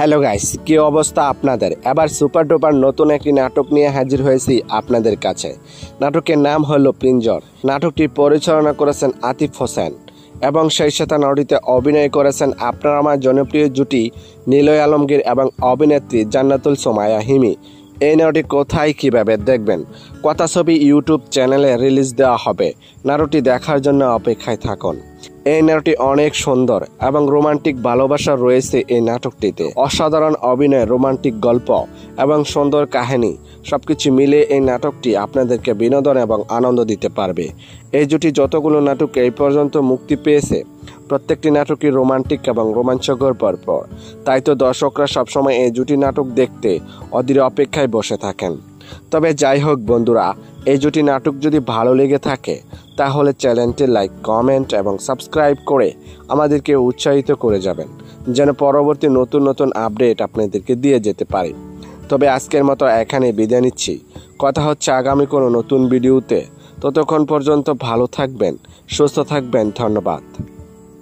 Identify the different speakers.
Speaker 1: Hello guys, কি অবস্থা আপনাদের? এবার সুপার ডুপার নতুন একটি নাটক নিয়ে হাজির হয়েছি আপনাদের কাছে। নাটকের নাম হলো পিঞ্জর। নাটকটি পরিচালনা করেছেন আতিফ হোসেন এবং সেই সাথে নাটকটিতে অভিনয় করেছেন আপনার আমার জনপ্রিয় জুটি নিলয় আলমগীর এবং অভিনেত্রী জান্নাতুল সোমায়া হিমি। এই নাটকটি কোথায় কিভাবে দেখবেন? কথা ছবি ইউটিউব চ্যানেলে রিলিজ দেওয়া হবে। নাটকটি দেখার জন্য অপেক্ষায় থাকুন। এই নাটকটি অনেক সুন্দর এবং রোমান্টিক ভালোবাসা রয়েছে এই নাটকটিতে। অসাধারণ অভিনয়, রোমান্টিক গল্প এবং সুন্দর কাহিনী সবকিছু মিলে এই নাটকটি আপনাদেরকে বিনোদন এবং আনন্দ দিতে পারবে। এই জুটি যতগুলো নাটক এই পর্যন্ত মুক্তি পেয়েছে প্রত্যেকটি নাটকই রোমান্টিক এবং রোমাঞ্চকর পরপর। তাই তো দর্শকরা সবসময় এই জুটি নাটক দেখতে অধীর অপেক্ষায় বসে থাকেন। তবে যাই হোক বন্ধুরা, এই জুটি নাটক যদি ভালো লেগে থাকে তাহলে চ্যানেলটি লাইক, কমেন্ট এবং সাবস্ক্রাইব করে আমাদেরকে উৎসাহিত করে যাবেন, যেন পরবর্তী নতুন নতুন আপডেট আপনাদেরকে দিয়ে যেতে পারি। তবে আজকের মতো এখানে বিদায় নিচ্ছি। কথা হচ্ছে আগামী কোনো নতুন ভিডিওতে। ততক্ষণ পর্যন্ত ভালো থাকবেন, সুস্থ থাকবেন। ধন্যবাদ।